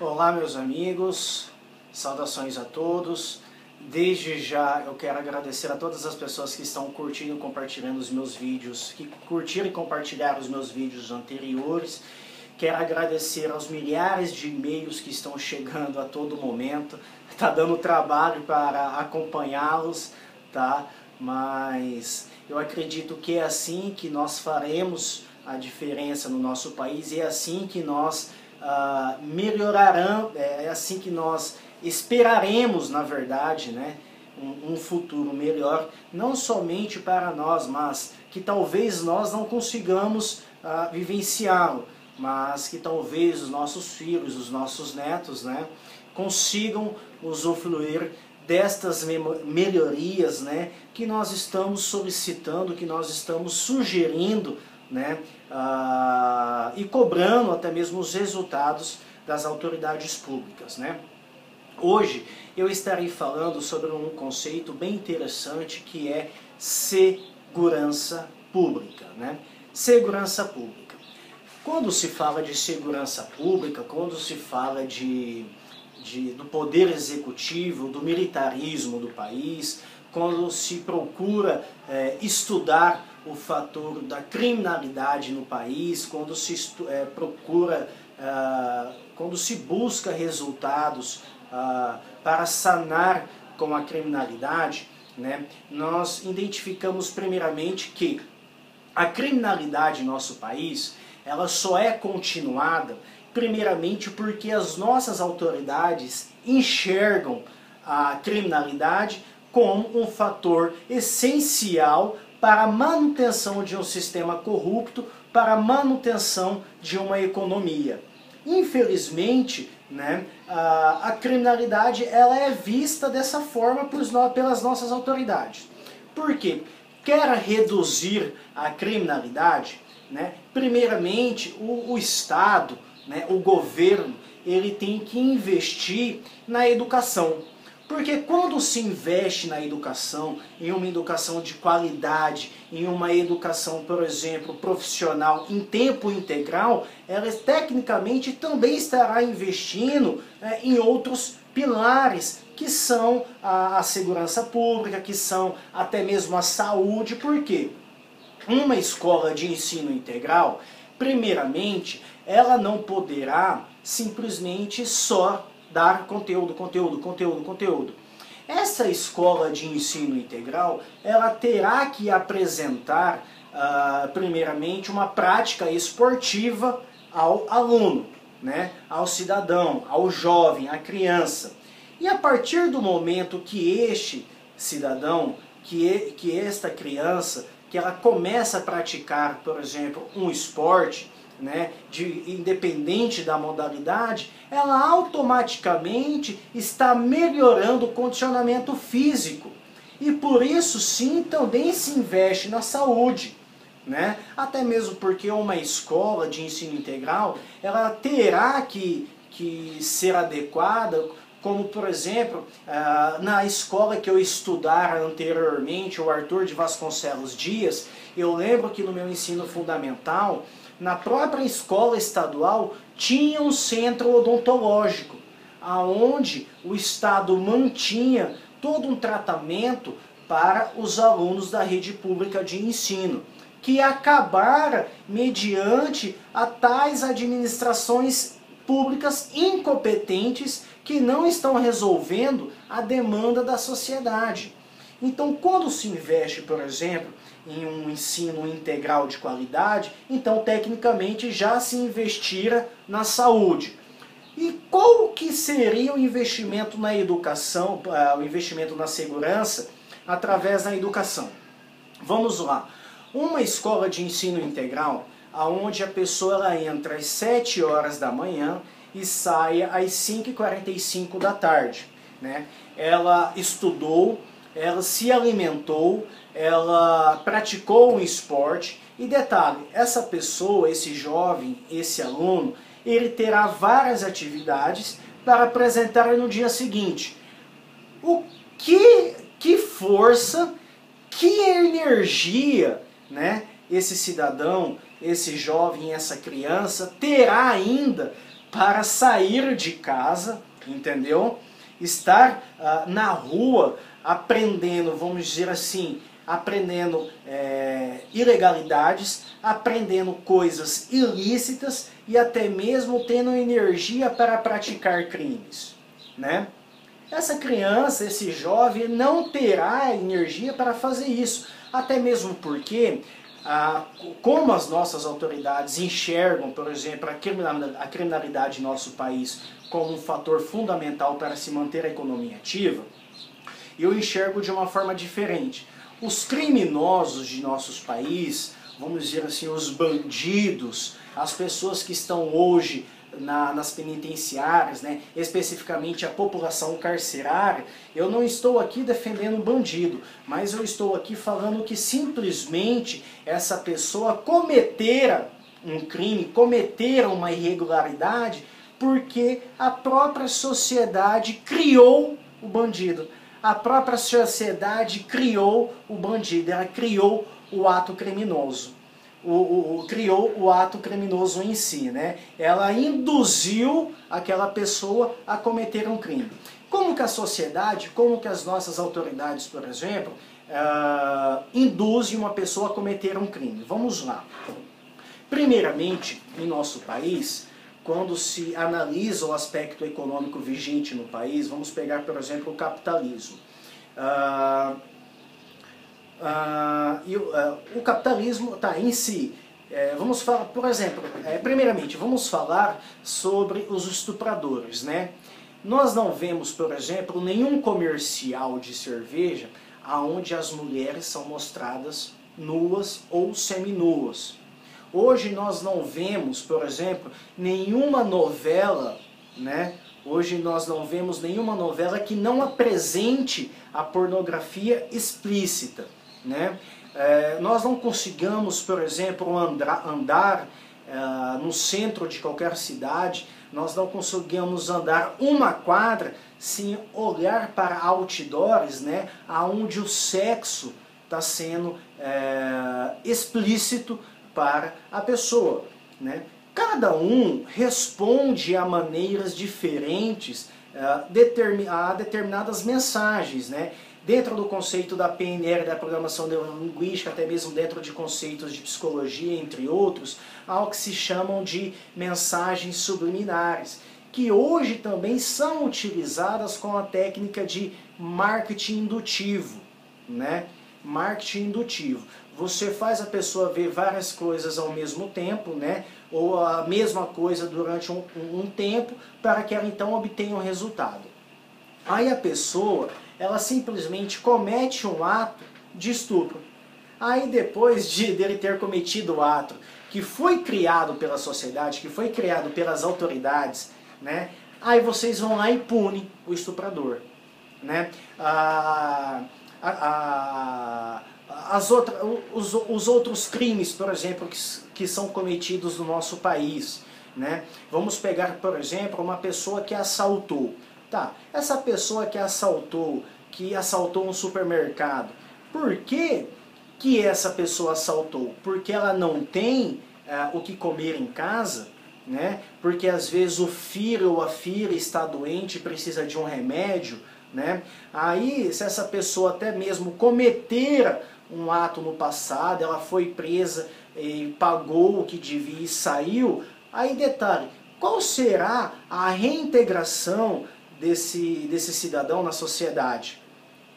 Olá, meus amigos, saudações a todos. Desde já eu quero agradecer a todas as pessoas que estão curtindo e compartilhando os meus vídeos, que curtiram e compartilharam os meus vídeos anteriores. Quero agradecer aos milhares de e-mails que estão chegando a todo momento. Está dando trabalho para acompanhá-los, tá? Mas eu acredito que é assim que nós faremos a diferença no nosso país, e é assim que nós melhorarão, é assim que nós esperaremos, na verdade, né, um futuro melhor, não somente para nós, mas que talvez nós não consigamos vivenciá-lo, mas que talvez os nossos filhos, os nossos netos, né, consigam usufruir destas melhorias, né, que nós estamos solicitando, que nós estamos sugerindo, né, e cobrando até mesmo os resultados das autoridades públicas, né. Hoje eu estarei falando sobre um conceito bem interessante, que é segurança pública, né. Segurança pública. Quando se fala de segurança pública, quando se fala do poder executivo, do militarismo do país, quando se procura estudar o fator da criminalidade no país, quando se quando se busca resultados para sanar com a criminalidade, né, nós identificamos primeiramente que a criminalidade em nosso país, ela só é continuada primeiramente porque as nossas autoridades enxergam a criminalidade como um fator essencial para a manutenção de um sistema corrupto, para a manutenção de uma economia. Infelizmente, né, a criminalidade ela é vista dessa forma pelas nossas autoridades. Por quê? Quer reduzir a criminalidade, né, primeiramente o Estado, né, o governo, ele tem que investir na educação. Porque quando se investe na educação, em uma educação de qualidade, em uma educação, por exemplo, profissional em tempo integral, ela tecnicamente também estará investindo em outros pilares, que são a segurança pública, que são até mesmo a saúde. Por quê? Uma escola de ensino integral, primeiramente, ela não poderá simplesmente só dar conteúdo. Essa escola de ensino integral, ela terá que apresentar, primeiramente, uma prática esportiva ao aluno, né, ao cidadão, ao jovem, à criança. E a partir do momento que este cidadão, que esta criança, que ela começa a praticar, por exemplo, um esporte, né, independente da modalidade, ela automaticamente está melhorando o condicionamento físico. E por isso sim também se investe na saúde, né? Até mesmo porque uma escola de ensino integral, ela terá que ser adequada, como por exemplo, na escola que eu estudara anteriormente, o Arthur de Vasconcelos Dias, eu lembro que no meu ensino fundamental, na própria escola estadual, tinha um centro odontológico, aonde o Estado mantinha todo um tratamento para os alunos da rede pública de ensino, que acabara mediante a tais administrações públicas incompetentes que não estão resolvendo a demanda da sociedade. Então, quando se investe, por exemplo, em um ensino integral de qualidade, então tecnicamente já se investira na saúde. E qual que seria o investimento na educação, o investimento na segurança através da educação? Vamos lá. Uma escola de ensino integral, onde a pessoa ela entra às 7 horas da manhã e sai às 5h45 da tarde, né? Ela estudou, ela se alimentou, ela praticou um esporte, e detalhe, essa pessoa, esse jovem, esse aluno, ele terá várias atividades para apresentar no dia seguinte. Que força, que energia, né, esse cidadão, esse jovem, essa criança terá ainda para sair de casa, entendeu? Estar na rua aprendendo, vamos dizer assim, aprendendo ilegalidades, aprendendo coisas ilícitas e até mesmo tendo energia para praticar crimes, né? Essa criança, esse jovem, não terá energia para fazer isso, até mesmo porque, como as nossas autoridades enxergam, por exemplo, a criminalidade em nosso país como um fator fundamental para se manter a economia ativa, eu enxergo de uma forma diferente. Os criminosos de nossos países, vamos dizer assim, os bandidos, as pessoas que estão hoje nas penitenciárias, né, especificamente a população carcerária, eu não estou aqui defendendo o bandido, mas eu estou aqui falando que simplesmente essa pessoa cometera um crime, cometera uma irregularidade, porque a própria sociedade criou o bandido. A própria sociedade criou o bandido, ela criou o ato criminoso. Criou o ato criminoso em si, né? Ela induziu aquela pessoa a cometer um crime. Como que a sociedade, como que as nossas autoridades, por exemplo, induzem uma pessoa a cometer um crime? Vamos lá. Primeiramente, em nosso país, quando se analisa o aspecto econômico vigente no país, vamos pegar, por exemplo, o capitalismo. O capitalismo em si, vamos falar, por exemplo, primeiramente, vamos falar sobre os estupradores, né? Nós não vemos, por exemplo, nenhum comercial de cerveja onde as mulheres são mostradas nuas ou seminuas. Hoje nós não vemos, por exemplo, nenhuma novela, né? Hoje nós não vemos nenhuma novela que não apresente a pornografia explícita, né? Nós não conseguimos, por exemplo, andar no centro de qualquer cidade, nós não conseguimos andar uma quadra sem olhar para outdoors, né? Onde o sexo está sendo explícito para a pessoa, né? Cada um responde a maneiras diferentes a determinadas mensagens, né? Dentro do conceito da PNL, da programação neurolinguística, até mesmo dentro de conceitos de psicologia, entre outros, há o que se chamam de mensagens subliminares, que hoje também são utilizadas com a técnica de marketing indutivo, né? Marketing indutivo. Você faz a pessoa ver várias coisas ao mesmo tempo, né? Ou a mesma coisa durante um tempo, para que ela então obtenha um resultado. Aí a pessoa, ela simplesmente comete um ato de estupro. Aí depois dele ter cometido o ato que foi criado pela sociedade, que foi criado pelas autoridades, né? Aí vocês vão lá e punem o estuprador, né? Os outros crimes, por exemplo, que são cometidos no nosso país, né? Vamos pegar, por exemplo, uma pessoa que assaltou. Tá, essa pessoa que assaltou um supermercado, por que essa pessoa assaltou? Porque ela não tem o que comer em casa, né? Porque às vezes o filho ou a filha está doente e precisa de um remédio, né? Aí, se essa pessoa até mesmo cometer um ato no passado, ela foi presa e pagou o que devia e saiu, aí detalhe, qual será a reintegração desse cidadão na sociedade,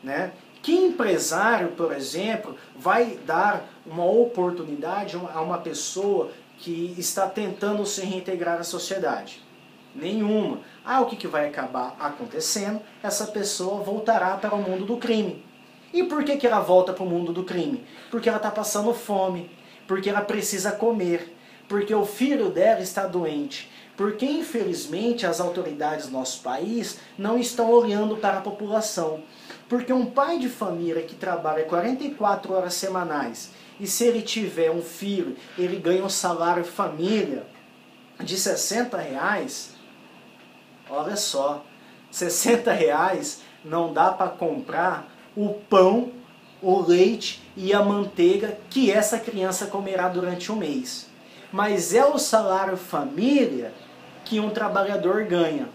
né? Que empresário, por exemplo, vai dar uma oportunidade a uma pessoa que está tentando se reintegrar à sociedade? Nenhuma. O que vai acabar acontecendo? Essa pessoa voltará para o mundo do crime. E por que ela volta para o mundo do crime? Porque ela está passando fome, porque ela precisa comer, porque o filho dela está doente, porque infelizmente as autoridades do nosso país não estão olhando para a população. Porque um pai de família que trabalha 44 horas semanais e se ele tiver um filho, ele ganha um salário família de R$60, olha só, R$60 não dá para comprar o pão, o leite e a manteiga que essa criança comerá durante um mês. Mas é o salário família que um trabalhador ganha.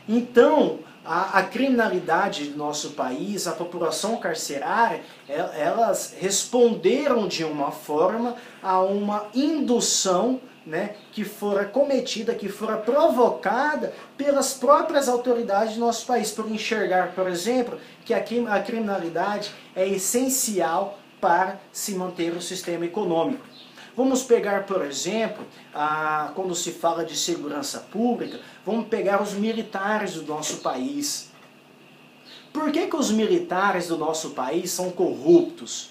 Então, a criminalidade do nosso país, a população carcerária, elas responderam de uma forma a uma indução, né, que fora cometida, que fora provocada pelas próprias autoridades do nosso país, por enxergar, por exemplo, que a criminalidade é essencial para se manter o sistema econômico. Vamos pegar, por exemplo, quando se fala de segurança pública, vamos pegar os militares do nosso país. Por que os militares do nosso país são corruptos?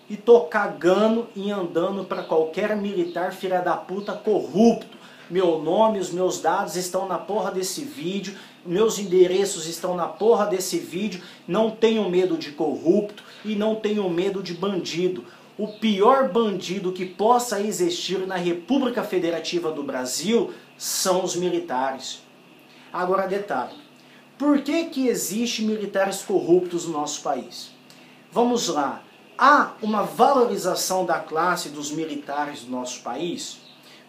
E tô cagando e andando para qualquer militar filha da puta corrupto. Meu nome, os meus dados estão na porra desse vídeo, meus endereços estão na porra desse vídeo. Não tenho medo de corrupto e não tenho medo de bandido. O pior bandido que possa existir na República Federativa do Brasil são os militares. Agora detalhe, por que existem militares corruptos no nosso país? Vamos lá, há uma valorização da classe dos militares do nosso país?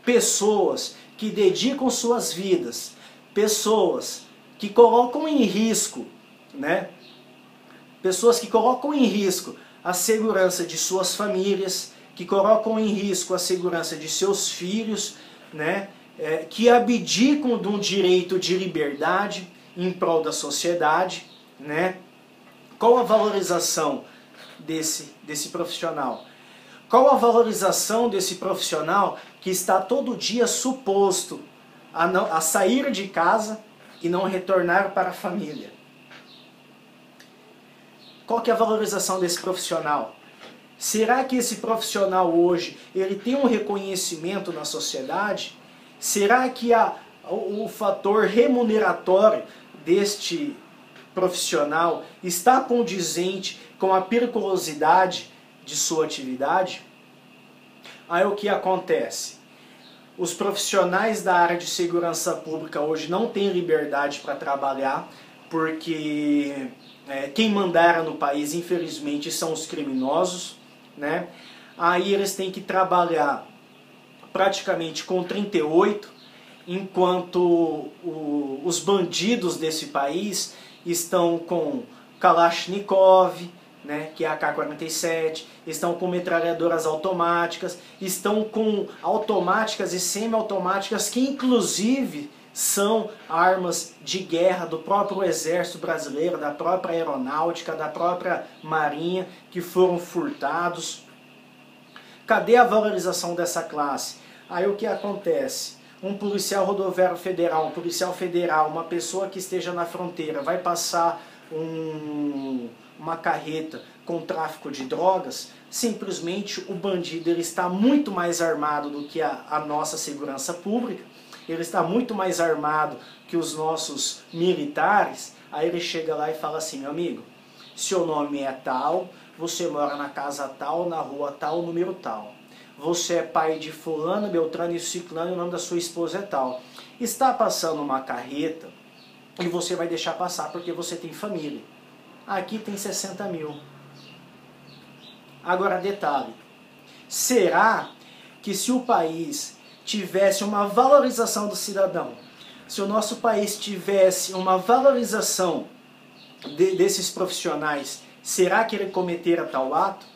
Pessoas que dedicam suas vidas, pessoas que colocam em risco, né? Pessoas que colocam em risco a segurança de suas famílias, que colocam em risco a segurança de seus filhos, né? Que abdicam de um direito de liberdade em prol da sociedade, né? Qual a valorização desse profissional? Qual a valorização desse profissional que está todo dia suposto a sair de casa e não retornar para a família? Qual que é a valorização desse profissional? Será que esse profissional hoje ele tem um reconhecimento na sociedade? Será que o fator remuneratório deste profissional está condizente com a periculosidade de sua atividade? Aí o que acontece? Os profissionais da área de segurança pública hoje não têm liberdade para trabalhar, porque quem mandara no país, infelizmente, são os criminosos, né? Aí eles têm que trabalhar praticamente com 38, enquanto os bandidos desse país estão com Kalashnikov, né, que é a AK-47, estão com metralhadoras automáticas, estão com automáticas e semiautomáticas que inclusive são armas de guerra do próprio exército brasileiro, da própria aeronáutica, da própria marinha, que foram furtados. Cadê a valorização dessa classe? Aí o que acontece? Um policial rodoviário federal, um policial federal, uma pessoa que esteja na fronteira, vai passar uma carreta com tráfico de drogas, simplesmente o bandido ele está muito mais armado do que a nossa segurança pública, ele está muito mais armado que os nossos militares. Aí ele chega lá e fala assim: meu amigo, seu nome é tal, você mora na casa tal, na rua tal, número tal. Você é pai de fulano, beltrano e ciclano e o nome da sua esposa é tal. Está passando uma carreta e você vai deixar passar porque você tem família. Aqui tem 60 mil. Agora detalhe, será que se o país tivesse uma valorização do cidadão, se o nosso país tivesse uma valorização desses profissionais, será que ele cometera tal ato?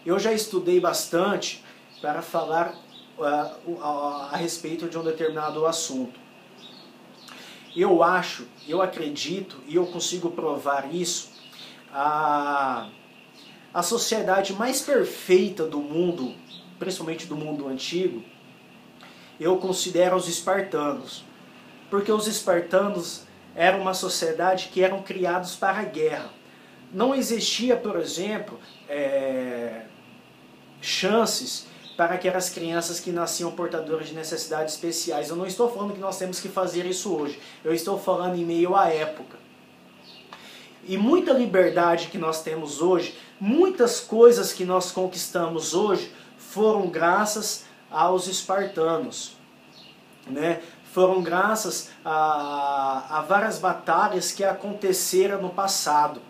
Eu já estudei bastante para falar a respeito de um determinado assunto. Eu acho, eu acredito e eu consigo provar isso, a sociedade mais perfeita do mundo, principalmente do mundo antigo, eu considero os espartanos. Porque os espartanos eram uma sociedade que eram criados para a guerra. Não existia, por exemplo, chances para aquelas crianças que nasciam portadoras de necessidades especiais. Eu não estou falando que nós temos que fazer isso hoje. Eu estou falando em meio à época. E muita liberdade que nós temos hoje, muitas coisas que nós conquistamos hoje, foram graças aos espartanos, né? Foram graças a várias batalhas que aconteceram no passado.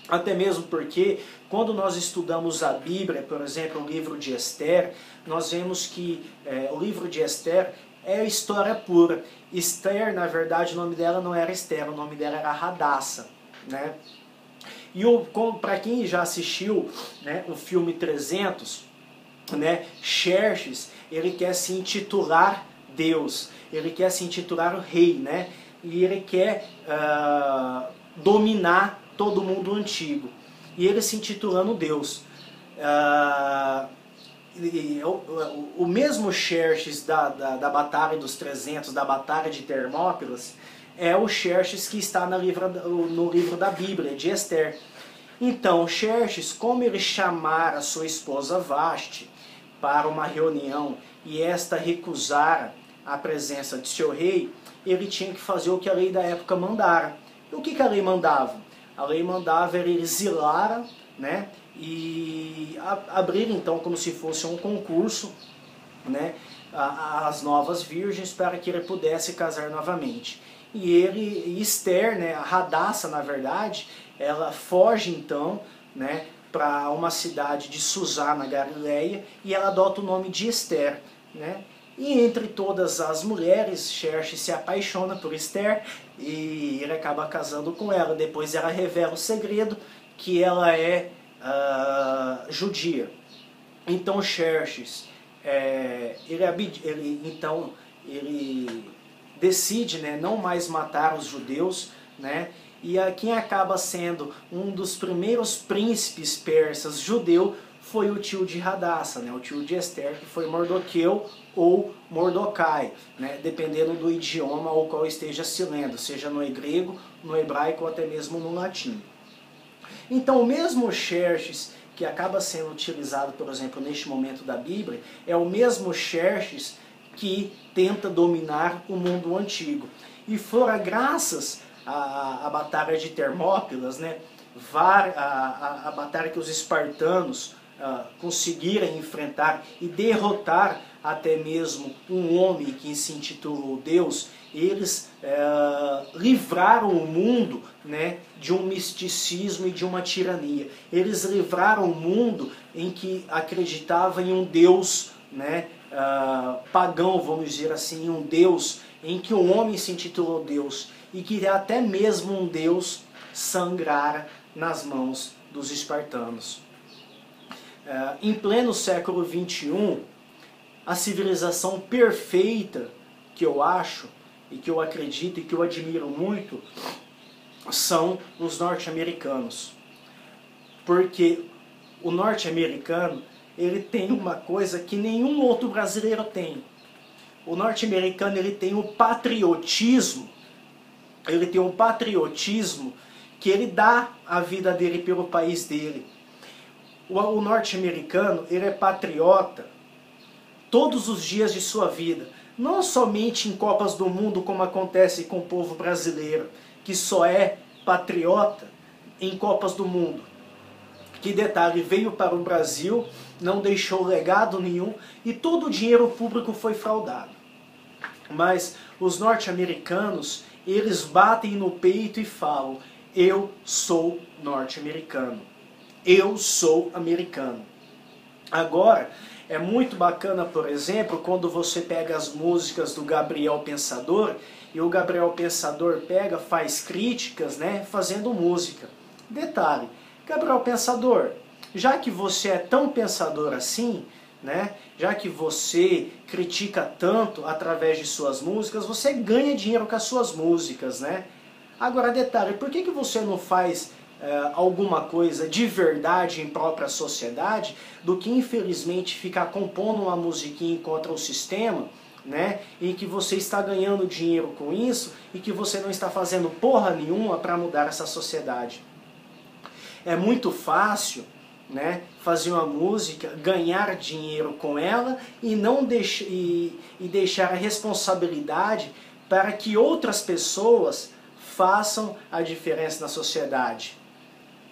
Até mesmo porque, quando nós estudamos a Bíblia, por exemplo, o livro de Esther, nós vemos que o livro de Esther é história pura. Esther, na verdade, o nome dela não era Esther, o nome dela era Radassa, né? E para quem já assistiu, né, o filme 300, né, Xerxes, ele quer se intitular Deus, ele quer se intitular o rei, né? E ele quer dominar todo o mundo antigo. E ele se intitulando Deus. O mesmo Xerxes da Batalha dos 300, da Batalha de Termópilas, é o Xerxes que está no livro da Bíblia, de Esther. Então, Xerxes, como ele chamara sua esposa Vasti para uma reunião e esta recusara a presença de seu rei, ele tinha que fazer o que a lei da época mandara. E o que a lei mandava? A lei mandava ele exilar, né, e abrir então como se fosse um concurso, né, as novas virgens para que ele pudesse casar novamente. E Esther, né, a Radassa na verdade, ela foge então, né, para uma cidade de Susá, na Galileia, e ela adota o nome de Esther, né? E entre todas as mulheres, Xerxes se apaixona por Esther e ele acaba casando com ela. Depois ela revela o segredo, que ela é judia. Então Xerxes, ele decide, né, não mais matar os judeus, né? E quem acaba sendo um dos primeiros príncipes persas judeu foi o tio de Radassa, né, o tio de Esther, que foi Mardoqueu ou Mordocai, né, dependendo do idioma ao qual esteja se lendo, seja no grego, no hebraico ou até mesmo no latim. Então o mesmo Xerxes que acaba sendo utilizado, por exemplo, neste momento da Bíblia, é o mesmo Xerxes que tenta dominar o mundo antigo. E fora graças à Batalha de Termópilas, né, a batalha que os espartanos conseguiram enfrentar e derrotar até mesmo um homem que se intitulou Deus, eles livraram o mundo, né, de um misticismo e de uma tirania. Eles livraram o mundo em que acreditava em um Deus, né, pagão, vamos dizer assim, um Deus em que o homem se intitulou Deus e que até mesmo um Deus sangrara nas mãos dos espartanos. Em pleno século XXI, a civilização perfeita que eu acho, e que eu acredito e que eu admiro muito, são os norte-americanos. Porque o norte-americano, ele tem uma coisa que nenhum outro brasileiro tem. O norte-americano, ele tem o patriotismo, que ele dá a vida dele pelo país dele. O norte-americano, ele é patriota todos os dias de sua vida. Não somente em Copas do Mundo, como acontece com o povo brasileiro, que só é patriota em Copas do Mundo. Que detalhe, veio para o Brasil, não deixou legado nenhum e todo o dinheiro público foi fraudado. Mas os norte-americanos, eles batem no peito e falam: eu sou norte-americano. Eu sou americano. Agora, é muito bacana, por exemplo, quando você pega as músicas do Gabriel Pensador, e o Gabriel Pensador faz críticas, né, fazendo música. Detalhe, Gabriel Pensador, já que você é tão pensador assim, né, já que você critica tanto através de suas músicas, você ganha dinheiro com as suas músicas, né? Agora, detalhe, por que você não faz alguma coisa de verdade em própria sociedade, do que infelizmente ficar compondo uma musiquinha contra o sistema, né, e que você está ganhando dinheiro com isso e que você não está fazendo porra nenhuma para mudar essa sociedade? É muito fácil, né, fazer uma música, ganhar dinheiro com ela e não deixar a responsabilidade para que outras pessoas façam a diferença na sociedade.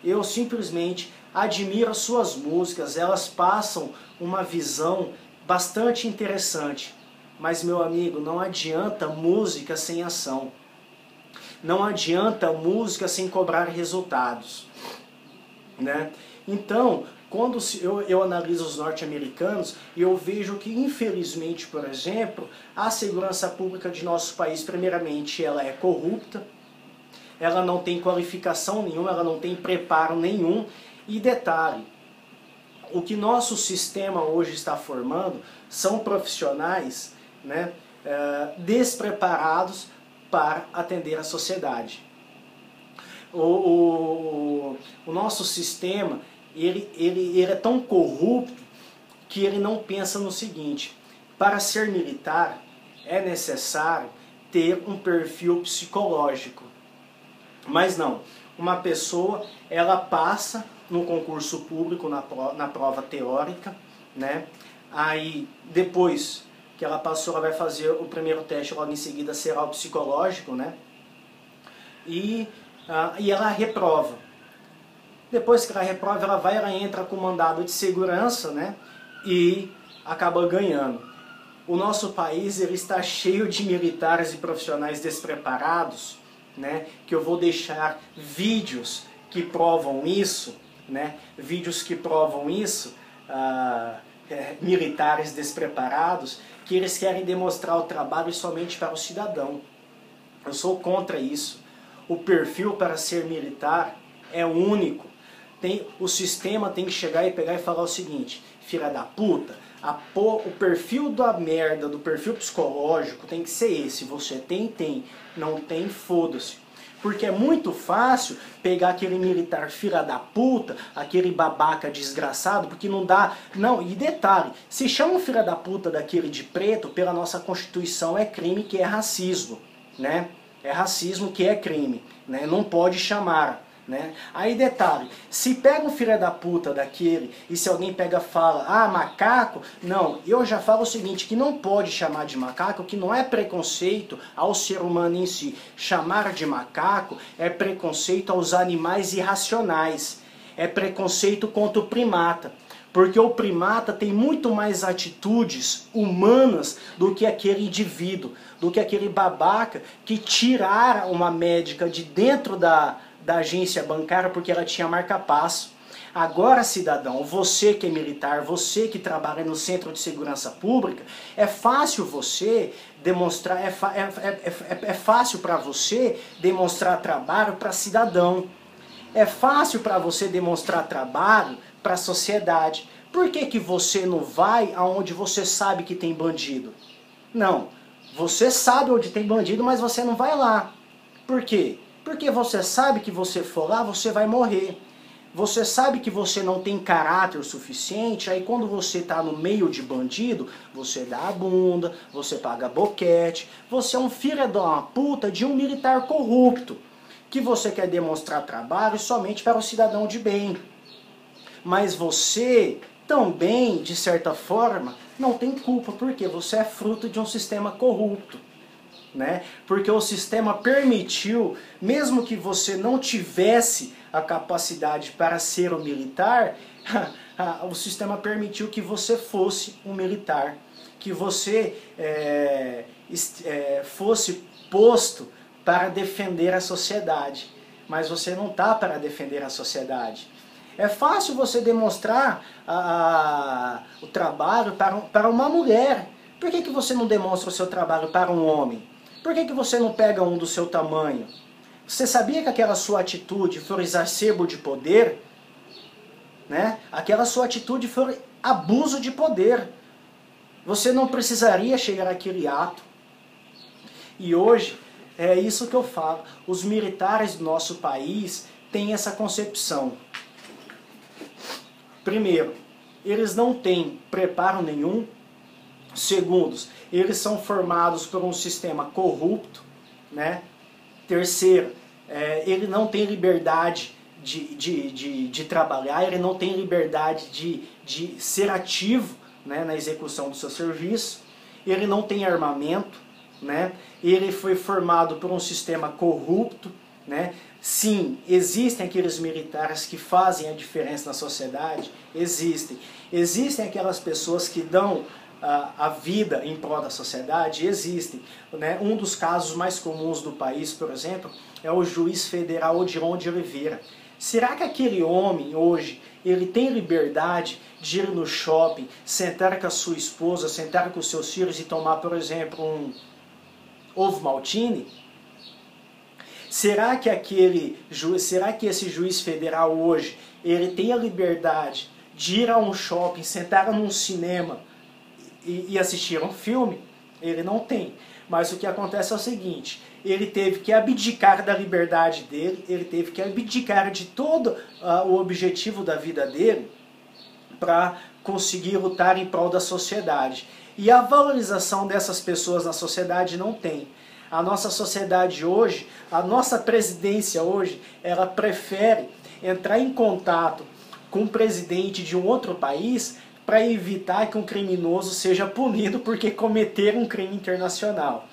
Eu simplesmente admiro as suas músicas, elas passam uma visão bastante interessante. Mas, meu amigo, não adianta música sem ação. Não adianta música sem cobrar resultados, né? Então, quando eu analiso os norte-americanos, eu vejo que, infelizmente, por exemplo, a segurança pública de nosso país, primeiramente, ela é corrupta, ela não tem qualificação nenhuma, ela não tem preparo nenhum. E detalhe, o que nosso sistema hoje está formando são profissionais, né, despreparados para atender a sociedade. O nosso sistema, ele é tão corrupto que ele não pensa no seguinte: para ser militar é necessário ter um perfil psicológico. Mas não, uma pessoa, ela passa no concurso público, na prova teórica, né? Aí depois que ela passou, ela vai fazer o primeiro teste, logo em seguida será o psicológico, né? E ela reprova. Depois que ela reprova, ela entra com mandado de segurança, né? E acaba ganhando. O nosso país, ele está cheio de militares e profissionais despreparados, né? Que eu vou deixar vídeos que provam isso, né? Vídeos que provam isso, militares despreparados, que eles querem demonstrar o trabalho somente para o cidadão. Eu sou contra isso. O perfil para ser militar é único. O sistema tem que chegar e pegar e falar o seguinte: filha da puta, o perfil da merda, do perfil psicológico tem que ser esse. Você tem. Não tem, foda-se. Porque é muito fácil pegar aquele militar filha da puta, aquele babaca desgraçado, porque não dá... Não, e detalhe, se chama um filha da puta daquele de preto, pela nossa Constituição é crime, que é racismo, né? É racismo que é crime, né? Não pode chamar, né? Aí detalhe, se pega um filho da puta daquele e se alguém pega e fala, ah, macaco, não, eu já falo o seguinte, que não pode chamar de macaco, que não é preconceito ao ser humano em si. Chamar de macaco é preconceito aos animais irracionais, é preconceito contra o primata. Porque o primata tem muito mais atitudes humanas do que aquele indivíduo, do que aquele babaca que tirara uma médica de dentro da agência bancária porque ela tinha marca-passo. Agora, cidadão, você que é militar, você que trabalha no Centro de Segurança Pública, é fácil você demonstrar, é fácil para você demonstrar trabalho para cidadão. É fácil para você demonstrar trabalho para a sociedade. Por que você não vai aonde você sabe que tem bandido? Não, você sabe onde tem bandido, mas você não vai lá. Por quê? Porque você sabe que você for lá, você vai morrer. Você sabe que você não tem caráter suficiente, aí quando você está no meio de bandido, você dá a bunda, você paga boquete, você é um filho de uma puta de um militar corrupto, que você quer demonstrar trabalho somente para o cidadão de bem. Mas você também, de certa forma, não tem culpa, porque você é fruto de um sistema corrupto. Né? Porque o sistema permitiu, mesmo que você não tivesse a capacidade para ser um militar, o sistema permitiu que você fosse um militar, que você fosse posto para defender a sociedade, mas você não está para defender a sociedade. É fácil você demonstrar o trabalho para uma mulher. Por que você não demonstra o seu trabalho para um homem? Por que você não pega um do seu tamanho? Você sabia que aquela sua atitude foi exacerbo de poder? Né? Aquela sua atitude foi abuso de poder. Você não precisaria chegar àquele ato. E hoje, é isso que eu falo. Os militares do nosso país têm essa concepção. Primeiro, eles não têm preparo nenhum. Segundos, eles são formados por um sistema corrupto, né? Terceiro, ele não tem liberdade de trabalhar, ele não tem liberdade de ser ativo, né, na execução do seu serviço, ele não tem armamento, né? Ele foi formado por um sistema corrupto, né? Sim, existem aqueles militares que fazem a diferença na sociedade, existem. Existem aquelas pessoas que dão a vida em prol da sociedade, existem. Né? Um dos casos mais comuns do país, por exemplo, é o juiz federal Odiron de Oliveira. Será que aquele homem hoje, ele tem liberdade de ir no shopping, sentar com a sua esposa, sentar com os seus filhos e tomar, por exemplo, um ovo maltine? Será que esse juiz federal hoje, ele tem a liberdade de ir a um shopping, sentar num cinema e assistir um filme? Ele não tem. Mas o que acontece é o seguinte, ele teve que abdicar da liberdade dele, ele teve que abdicar de todo o objetivo da vida dele para conseguir lutar em prol da sociedade. E a valorização dessas pessoas na sociedade não tem. A nossa sociedade hoje, a nossa presidência hoje, ela prefere entrar em contato com o presidente de um outro país para evitar que um criminoso seja punido porque cometer um crime internacional.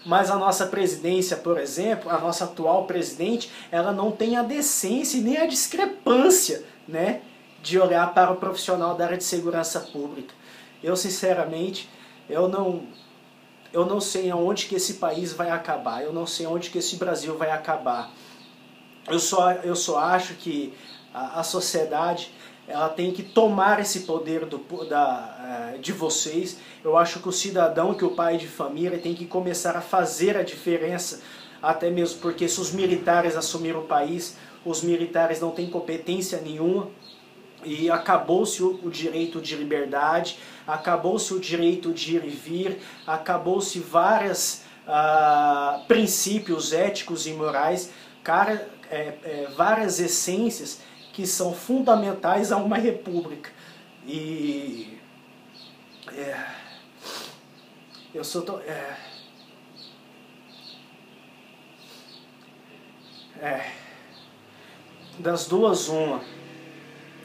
Mas a nossa presidência, por exemplo, a nossa atual presidente, ela não tem a decência e nem a discrepância, né, de olhar para o profissional da área de segurança pública. Eu, sinceramente, eu não sei aonde que esse país vai acabar, eu não sei aonde que esse Brasil vai acabar. Eu só acho que a sociedade, ela tem que tomar esse poder de vocês. Eu acho que o cidadão, que o pai de família, tem que começar a fazer a diferença, até mesmo porque se os militares assumiram o país, os militares não têm competência nenhuma, e acabou-se o direito de liberdade, acabou-se o direito de ir e vir, acabou-se vários princípios éticos e morais, várias essências que são fundamentais a uma república. E eu sou das duas uma: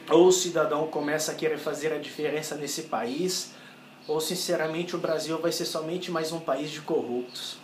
ou o cidadão começa a querer fazer a diferença nesse país, ou sinceramente o Brasil vai ser somente mais um país de corruptos.